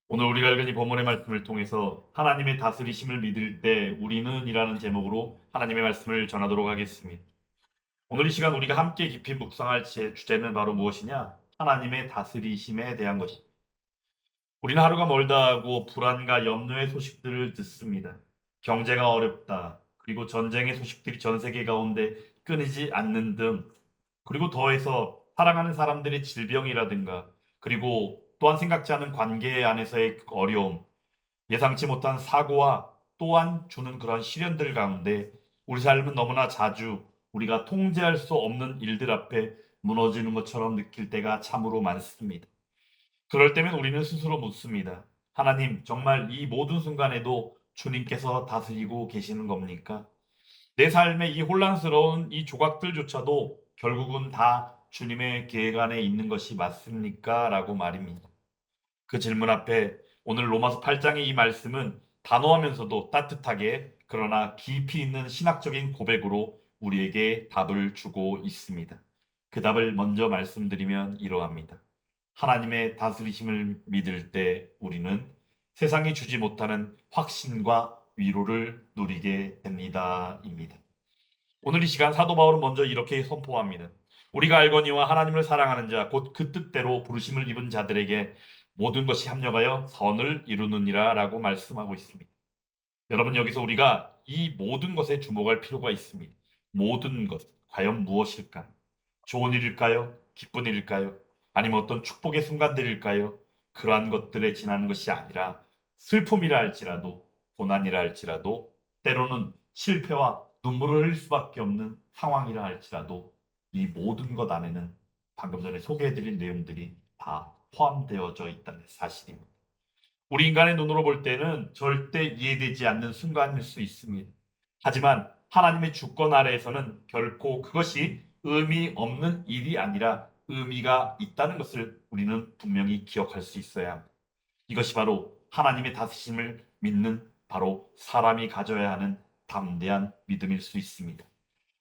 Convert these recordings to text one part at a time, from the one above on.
오늘 우리가 읽은 이 본문의 말씀을 통해서 하나님의 다스리심을 믿을 때 우리는 이라는 제목으로 하나님의 말씀을 전하도록 하겠습니다. 오늘 이 시간 우리가 함께 깊이 묵상할 주제는 바로 무엇이냐? 하나님의 다스리심에 대한 것입니다. 우리는 하루가 멀다 하고 불안과 염려의 소식들을 듣습니다. 경제가 어렵다. 그리고 전쟁의 소식들이 전 세계 가운데 끊이지 않는 등, 그리고 더해서 사랑하는 사람들의 질병이라든가, 그리고 또한 생각지 않은 관계 안에서의 어려움, 예상치 못한 사고와 또한 주는 그런 시련들 가운데 우리 삶은 너무나 자주 우리가 통제할 수 없는 일들 앞에 무너지는 것처럼 느낄 때가 참으로 많습니다. 그럴 때면 우리는 스스로 묻습니다. 하나님, 정말 이 모든 순간에도 주님께서 다스리고 계시는 겁니까? 내 삶의 이 혼란스러운 이 조각들조차도 결국은 다 주님의 계획 안에 있는 것이 맞습니까? 라고 말입니다. 그 질문 앞에 오늘 로마서 8장의 이 말씀은 단호하면서도 따뜻하게, 그러나 깊이 있는 신학적인 고백으로 우리에게 답을 주고 있습니다. 그 답을 먼저 말씀드리면 이러합니다. 하나님의 다스리심을 믿을 때 우리는 세상이 주지 못하는 확신과 위로를 누리게 됩니다. 입니다. 오늘 이 시간 사도 바울은 먼저 이렇게 선포합니다. 우리가 알거니와 하나님을 사랑하는 자, 곧 그 뜻대로 부르심을 입은 자들에게 모든 것이 합력하여 선을 이루느니라 라고 말씀하고 있습니다. 여러분, 여기서 우리가 이 모든 것에 주목할 필요가 있습니다. 모든 것, 과연 무엇일까? 좋은 일일까요? 기쁜 일일까요? 아니면 어떤 축복의 순간들일까요? 그러한 것들에 지나는 것이 아니라 슬픔이라 할지라도, 고난이라 할지라도, 때로는 실패와 눈물을 흘릴 수밖에 없는 상황이라 할지라도 이 모든 것 안에는 방금 전에 소개해드린 내용들이 다 포함되어져 있다는 사실입니다. 우리 인간의 눈으로 볼 때는 절대 이해되지 않는 순간일 수 있습니다. 하지만 하나님의 주권 아래에서는 결코 그것이 의미 없는 일이 아니라 의미가 있다는 것을 우리는 분명히 기억할 수 있어야 합니다. 이것이 바로 하나님의 다스림을 믿는 바로 사람이 가져야 하는 담대한 믿음일 수 있습니다.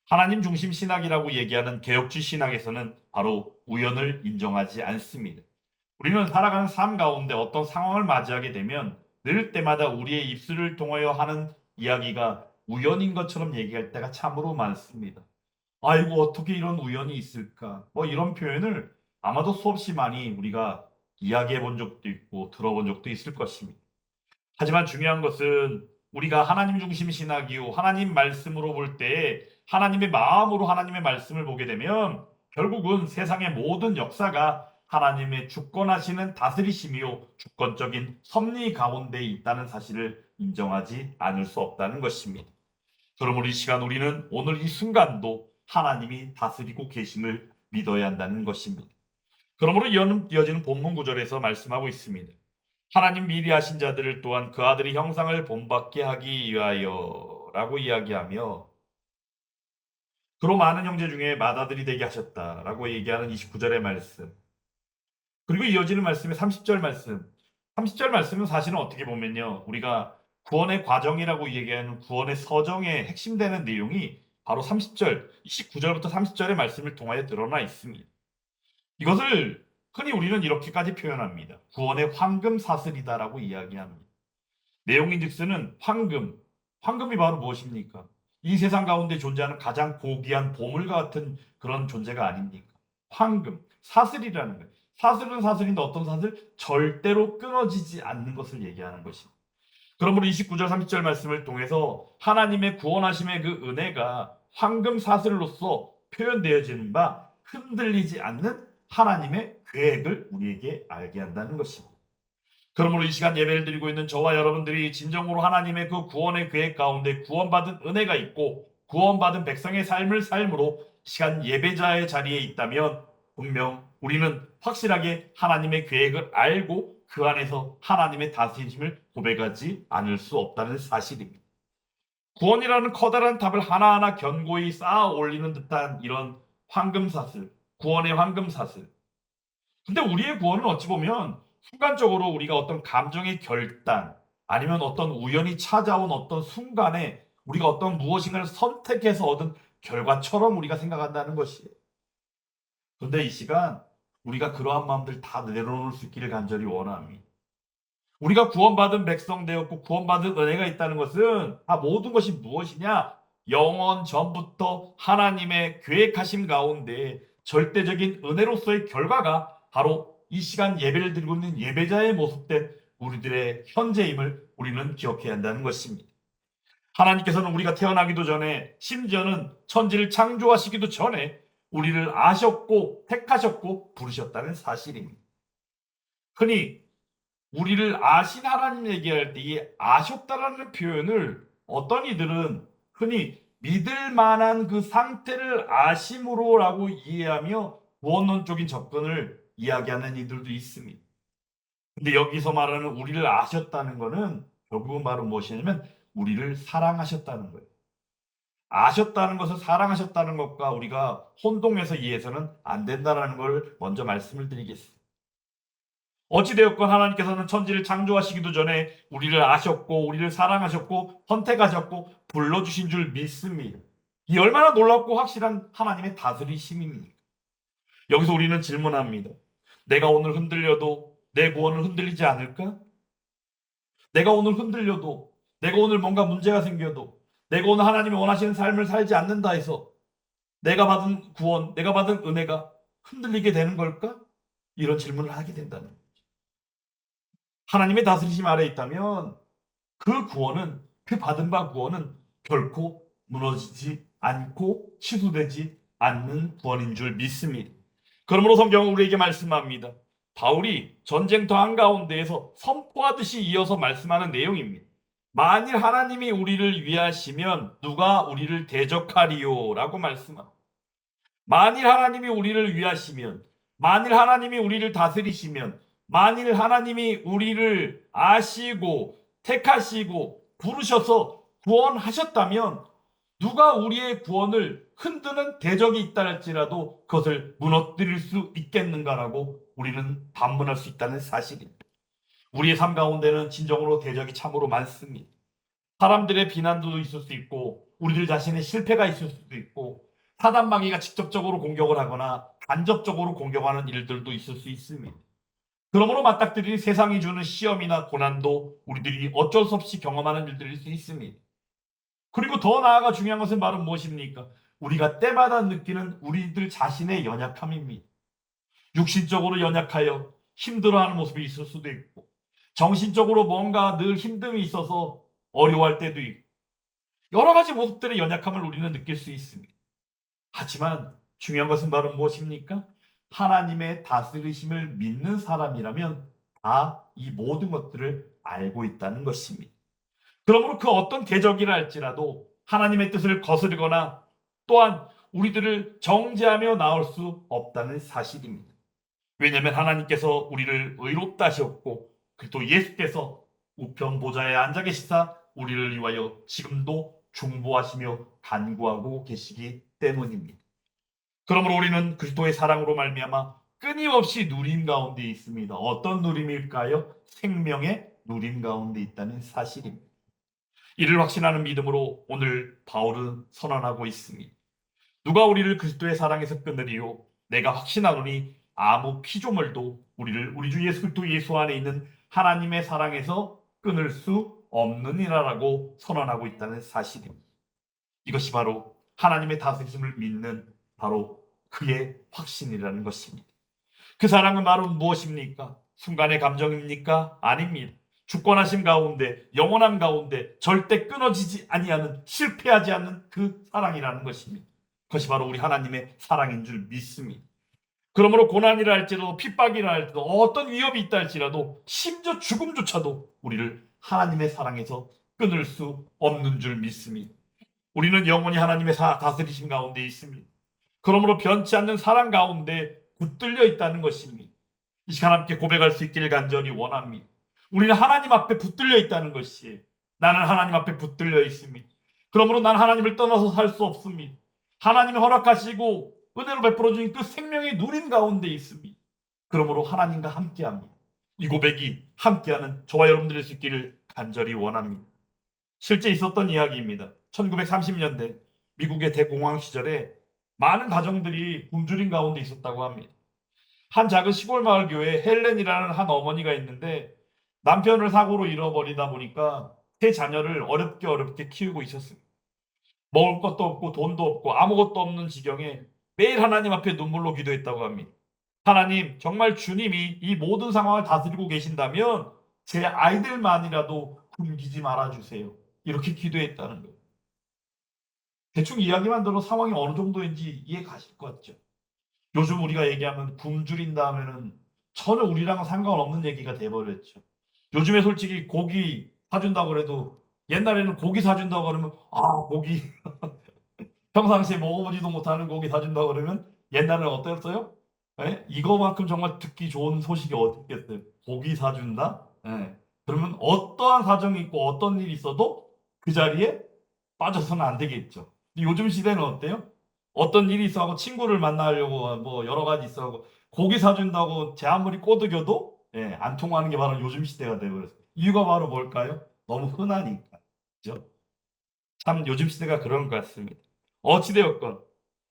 하나님 중심 신학이라고 얘기하는 개혁주의 신학에서는 바로 우연을 인정하지 않습니다. 우리는 살아가는 삶 가운데 어떤 상황을 맞이하게 되면 늘 때마다 우리의 입술을 통하여 하는 이야기가 우연인 것처럼 얘기할 때가 참으로 많습니다. 아이고, 어떻게 이런 우연이 있을까? 뭐 이런 표현을 아마도 수없이 많이 우리가 이야기해 본 적도 있고 들어본 적도 있을 것입니다. 하지만 중요한 것은 우리가 하나님 중심 신학이요, 하나님 말씀으로 볼 때 하나님의 마음으로 하나님의 말씀을 보게 되면 결국은 세상의 모든 역사가 하나님의 주권하시는 다스리심이요, 주권적인 섭리 가운데 있다는 사실을 인정하지 않을 수 없다는 것입니다. 그러므로 이 시간 우리는 오늘 이 순간도 하나님이 다스리고 계심을 믿어야 한다는 것입니다. 그러므로 이어지는 본문 구절에서 말씀하고 있습니다. 하나님 미리 하신 자들을 또한 그 아들의 형상을 본받게 하기 위하여라고 이야기하며, 그로 많은 형제 중에 맏아들이 되게 하셨다라고 얘기하는 29절의 말씀, 그리고 이어지는 말씀의 30절 말씀. 30절 말씀은 사실은 어떻게 보면요, 우리가 구원의 과정이라고 얘기하는 구원의 서정의 핵심되는 내용이 바로 30절, 29절부터 30절의 말씀을 통하여 드러나 있습니다. 이것을 흔히 우리는 이렇게까지 표현합니다. 구원의 황금 사슬이다라고 이야기합니다. 내용인즉슨 황금, 황금이 바로 무엇입니까? 이 세상 가운데 존재하는 가장 고귀한 보물과 같은 그런 존재가 아닙니까? 황금, 사슬이라는 거예요. 사슬은 사슬인데 어떤 사슬? 절대로 끊어지지 않는 것을 얘기하는 것입니다. 그러므로 29절 30절 말씀을 통해서 하나님의 구원하심의 그 은혜가 황금 사슬로서 표현되어지는 바 흔들리지 않는 하나님의 계획을 우리에게 알게 한다는 것입니다. 그러므로 이 시간 예배를 드리고 있는 저와 여러분들이 진정으로 하나님의 그 구원의 계획 가운데 구원받은 은혜가 있고 구원받은 백성의 삶을 삶으로 시간 예배자의 자리에 있다면 분명 우리는 확실하게 하나님의 계획을 알고 그 안에서 하나님의 다스림을 고백하지 않을 수 없다는 사실입니다. 구원이라는 커다란 탑을 하나하나 견고히 쌓아 올리는 듯한 이런 황금사슬, 구원의 황금사슬. 근데 우리의 구원은 어찌 보면 순간적으로 우리가 어떤 감정의 결단, 아니면 어떤 우연히 찾아온 어떤 순간에 우리가 어떤 무엇인가를 선택해서 얻은 결과처럼 우리가 생각한다는 것이에요. 그런데 이 시간 우리가 그러한 마음들 다 내려놓을 수 있기를 간절히 원합니다. 우리가 구원받은 백성 되었고 구원받은 은혜가 있다는 것은 다 모든 것이 무엇이냐? 영원 전부터 하나님의 계획하심 가운데 절대적인 은혜로서의 결과가 바로 이 시간 예배를 드리고 있는 예배자의 모습된 우리들의 현재임을 우리는 기억해야 한다는 것입니다. 하나님께서는 우리가 태어나기도 전에, 심지어는 천지를 창조하시기도 전에 우리를 아셨고 택하셨고 부르셨다는 사실입니다. 흔히 우리를 아신 하나님 얘기할 때 이 아셨다라는 표현을 어떤 이들은 흔히 믿을 만한 그 상태를 아심으로라고 이해하며 구원론적인 접근을 이야기하는 이들도 있습니다. 근데 여기서 말하는 우리를 아셨다는 것은 결국은 바로 무엇이냐면 우리를 사랑하셨다는 거예요. 아셨다는 것을 사랑하셨다는 것과 우리가 혼동해서 이해해서는 안 된다는 걸 먼저 말씀을 드리겠습니다. 어찌되었건 하나님께서는 천지를 창조하시기도 전에 우리를 아셨고 우리를 사랑하셨고 선택하셨고 불러주신 줄 믿습니다. 이 얼마나 놀랍고 확실한 하나님의 다스리심입니까? 여기서 우리는 질문합니다. 내가 오늘 흔들려도 내 구원은 흔들리지 않을까? 내가 오늘 흔들려도, 내가 오늘 뭔가 문제가 생겨도, 내가 오늘 하나님이 원하시는 삶을 살지 않는다 해서 내가 받은 구원, 내가 받은 은혜가 흔들리게 되는 걸까? 이런 질문을 하게 된다는 거예요. 하나님의 다스리심 아래에 있다면 그 구원은, 그 받은 바 구원은 결코 무너지지 않고 취소되지 않는 구원인 줄 믿습니다. 그러므로 성경은 우리에게 말씀합니다. 바울이 전쟁터 한가운데에서 선포하듯이 이어서 말씀하는 내용입니다. 만일 하나님이 우리를 위하시면 누가 우리를 대적하리요? 라고 말씀합니다. 만일 하나님이 우리를 위하시면, 만일 하나님이 우리를 다스리시면, 만일 하나님이 우리를 아시고 택하시고 부르셔서 구원하셨다면 누가 우리의 구원을 흔드는 대적이 있다 할지라도 그것을 무너뜨릴 수 있겠는가라고 우리는 반문할 수 있다는 사실입니다. 우리의 삶 가운데는 진정으로 대적이 참으로 많습니다. 사람들의 비난도 있을 수 있고 우리들 자신의 실패가 있을 수도 있고 사단 마귀가 직접적으로 공격을 하거나 간접적으로 공격하는 일들도 있을 수 있습니다. 그러므로 맞닥뜨린 세상이 주는 시험이나 고난도 우리들이 어쩔 수 없이 경험하는 일들일 수 있습니다. 그리고 더 나아가 중요한 것은 바로 무엇입니까? 우리가 때마다 느끼는 우리들 자신의 연약함입니다. 육신적으로 연약하여 힘들어하는 모습이 있을 수도 있고 정신적으로 뭔가 늘 힘듦이 있어서 어려워할 때도 있고 여러 가지 모습들의 연약함을 우리는 느낄 수 있습니다. 하지만 중요한 것은 바로 무엇입니까? 하나님의 다스리심을 믿는 사람이라면 다 이 모든 것들을 알고 있다는 것입니다. 그러므로 그 어떤 대적이라 할지라도 하나님의 뜻을 거스르거나 또한 우리들을 정죄하며 나올 수 없다는 사실입니다. 왜냐하면 하나님께서 우리를 의롭다 하셨고 또 예수께서 우편 보좌에 앉아 계시사 우리를 위하여 지금도 중보하시며 간구하고 계시기 때문입니다. 그러므로 우리는 그리스도의 사랑으로 말미암아 끊임없이 누림 가운데 있습니다. 어떤 누림일까요? 생명의 누림 가운데 있다는 사실입니다. 이를 확신하는 믿음으로 오늘 바울은 선언하고 있습니다. 누가 우리를 그리스도의 사랑에서 끊으리요? 내가 확신하노니 아무 피조물도 우리를 우리 주 예수 그리스도 예수 안에 있는 하나님의 사랑에서 끊을 수 없느니라라고 선언하고 있다는 사실입니다. 이것이 바로 하나님의 다스림을 믿는 바로 그의 확신이라는 것입니다. 그 사랑은 바로 무엇입니까? 순간의 감정입니까? 아닙니다. 주권하심 가운데, 영원함 가운데 절대 끊어지지 아니하는, 실패하지 않는 그 사랑이라는 것입니다. 그것이 바로 우리 하나님의 사랑인 줄 믿습니다. 그러므로 고난이라 할지라도 핍박이라 할지라도 어떤 위협이 있다 할지라도 심지어 죽음조차도 우리를 하나님의 사랑에서 끊을 수 없는 줄 믿습니다. 우리는 영원히 하나님의 다스리심 가운데 있습니다. 그러므로 변치 않는 사랑 가운데 붙들려 있다는 것입니다. 이 시간 함께 고백할 수 있기를 간절히 원합니다. 우리는 하나님 앞에 붙들려 있다는 것이에요. 나는 하나님 앞에 붙들려 있습니다. 그러므로 난 하나님을 떠나서 살 수 없습니다. 하나님이 허락하시고 은혜로 베풀어 주신 그 생명의 누림 가운데 있습니다. 그러므로 하나님과 함께합니다. 이 고백이 함께하는 저와 여러분들일 수 있기를 간절히 원합니다. 실제 있었던 이야기입니다. 1930년대 미국의 대공황 시절에 많은 가정들이 굶주림 가운데 있었다고 합니다. 한 작은 시골 마을 교회에 헬렌이라는 한 어머니가 있는데 남편을 사고로 잃어버리다 보니까 세 자녀를 어렵게 키우고 있었습니다. 먹을 것도 없고 돈도 없고 아무것도 없는 지경에 매일 하나님 앞에 눈물로 기도했다고 합니다. 하나님, 정말 주님이 이 모든 상황을 다스리고 계신다면 제 아이들만이라도 굶기지 말아 주세요. 이렇게 기도했다는 거예요. 대충 이야기만 들어도 상황이 어느 정도인지 이해 가실 것 같죠? 요즘 우리가 얘기하면 굶주린다 하면은 전혀 우리랑은 상관없는 얘기가 돼 버렸죠. 요즘에 솔직히 고기 사준다고 그래도 옛날에는 고기 사준다고 그러면 고기 평상시에 먹어보지도 못하는 고기 사준다고 그러면 옛날에는 어땠어요? 예? 이거만큼 정말 듣기 좋은 소식이 어디 있겠어요? 고기 사준다? 예. 그러면 어떠한 사정이 있고 어떤 일이 있어도 그 자리에 빠져서는 안 되겠죠. 근데 요즘 시대는 어때요? 어떤 일이 있어 하고 친구를 만나려고 뭐 여러 가지 있어 하고 고기 사준다고 제 아무리 꼬드겨도 안 통하는 게 바로 요즘 시대가 되어버렸어요. 이유가 바로 뭘까요? 너무 흔하니까. 그죠? 참 요즘 시대가 그런 것 같습니다. 어찌되었건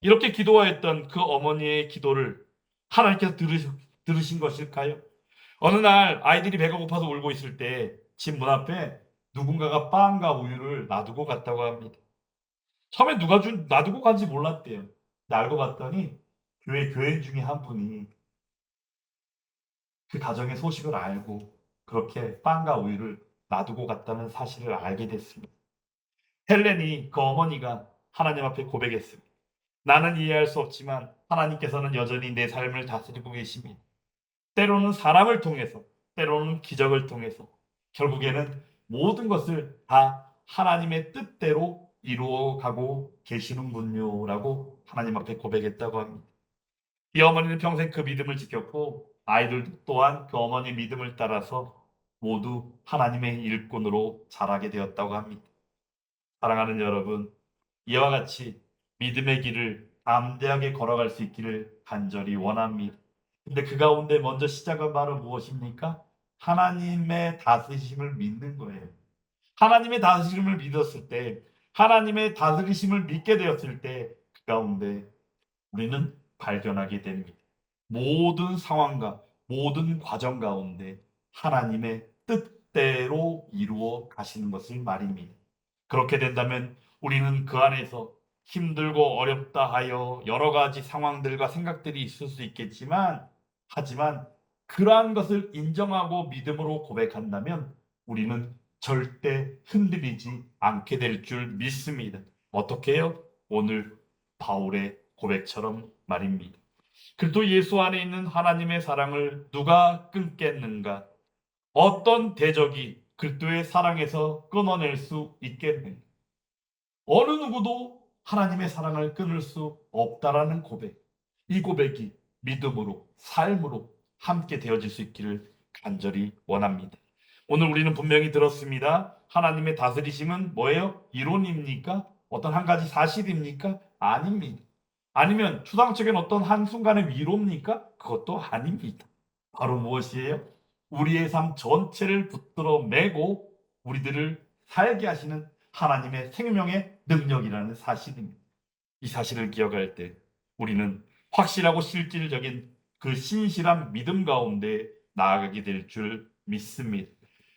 이렇게 기도하였던 그 어머니의 기도를 하나님께서 들으신 것일까요? 어느 날 아이들이 배가 고파서 울고 있을 때 집 문 앞에 누군가가 빵과 우유를 놔두고 갔다고 합니다. 처음에 누가 놔두고 간지 몰랐대요. 근데 알고 봤더니 교회 교인 중에 한 분이 그 가정의 소식을 알고 그렇게 빵과 우유를 놔두고 갔다는 사실을 알게 됐습니다. 헬렌이 그 어머니가 하나님 앞에 고백했습니다. 나는 이해할 수 없지만 하나님께서는 여전히 내 삶을 다스리고 계십니다. 때로는 사람을 통해서, 때로는 기적을 통해서, 결국에는 모든 것을 다 하나님의 뜻대로 이루어가고 계시는군요. 라고 하나님 앞에 고백했다고 합니다. 이 어머니는 평생 그 믿음을 지켰고, 아이들도 또한 그 어머니 믿음을 따라서 모두 하나님의 일꾼으로 자라게 되었다고 합니다. 사랑하는 여러분, 이와 같이 믿음의 길을 담대하게 걸어갈 수 있기를 간절히 원합니다. 근데 그 가운데 먼저 시작은 바로 무엇입니까? 하나님의 다스리심을 믿는 거예요. 하나님의 다스림을 믿었을 때, 하나님의 다스리심을 믿게 되었을 때, 그 가운데 우리는 발견하게 됩니다. 모든 상황과 모든 과정 가운데 하나님의 뜻대로 이루어 가시는 것을 말입니다. 그렇게 된다면 우리는 그 안에서 힘들고 어렵다 하여 여러 가지 상황들과 생각들이 있을 수 있겠지만, 하지만 그러한 것을 인정하고 믿음으로 고백한다면 우리는 절대 흔들리지 않게 될 줄 믿습니다. 어떻게 해요? 오늘 바울의 고백처럼 말입니다. 그리스도 예수 안에 있는 하나님의 사랑을 누가 끊겠는가? 어떤 대적이 그리스도의 사랑에서 끊어낼 수 있겠는가? 어느 누구도 하나님의 사랑을 끊을 수 없다라는 고백. 이 고백이 믿음으로, 삶으로 함께 되어질 수 있기를 간절히 원합니다. 오늘 우리는 분명히 들었습니다. 하나님의 다스리심은 뭐예요? 이론입니까? 어떤 한 가지 사실입니까? 아닙니다. 아니면 추상적인 어떤 한순간의 위로입니까? 그것도 아닙니다. 바로 무엇이에요? 우리의 삶 전체를 붙들어 매고 우리들을 살게 하시는 하나님의 생명의 능력이라는 사실입니다. 이 사실을 기억할 때 우리는 확실하고 실질적인 그 신실한 믿음 가운데 나아가게 될 줄 믿습니다.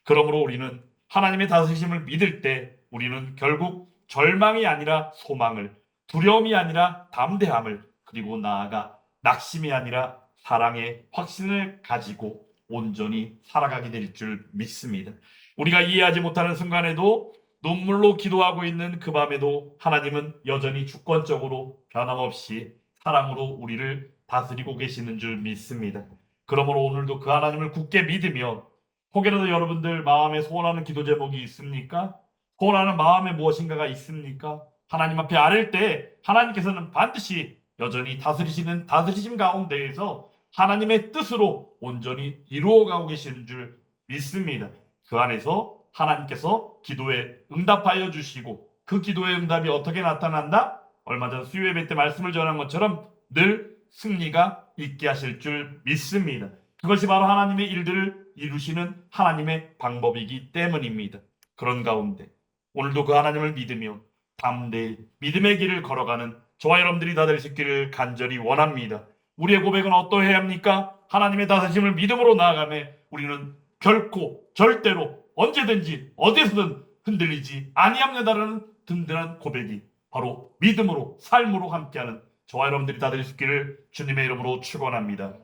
그러므로 우리는 하나님의 다스리심을 믿을 때 우리는 결국 절망이 아니라 소망을, 두려움이 아니라 담대함을, 그리고 나아가 낙심이 아니라 사랑의 확신을 가지고 온전히 살아가게 될 줄 믿습니다. 우리가 이해하지 못하는 순간에도 눈물로 기도하고 있는 그 밤에도 하나님은 여전히 주권적으로 변함없이 사랑으로 우리를 다스리고 계시는 줄 믿습니다. 그러므로 오늘도 그 하나님을 굳게 믿으며 혹여라도 여러분들 마음에 소원하는 기도 제목이 있습니까? 소원하는 마음에 무엇인가가 있습니까? 하나님 앞에 아뢰 때 하나님께서는 반드시 여전히 다스리시는 다스리심 가운데에서 하나님의 뜻으로 온전히 이루어가고 계시는 줄 믿습니다. 그 안에서 하나님께서 기도에 응답하여 주시고 그 기도의 응답이 어떻게 나타난다? 얼마 전 수요 예배 때 말씀을 전한 것처럼 늘 승리가 있게 하실 줄 믿습니다. 그것이 바로 하나님의 일들을 이루시는 하나님의 방법이기 때문입니다. 그런 가운데 오늘도 그 하나님을 믿으며 담대히 믿음의 길을 걸어가는 저와 여러분들이 다 될 수 있기를 간절히 원합니다. 우리의 고백은 어떠해야 합니까? 하나님의 다스림을 믿음으로 나아가며 우리는 결코 절대로 언제든지 어디서든 흔들리지 아니합니다라는 든든한 고백이 바로 믿음으로 삶으로 함께하는 저와 여러분들이 다 될 수 있기를 주님의 이름으로 축원합니다.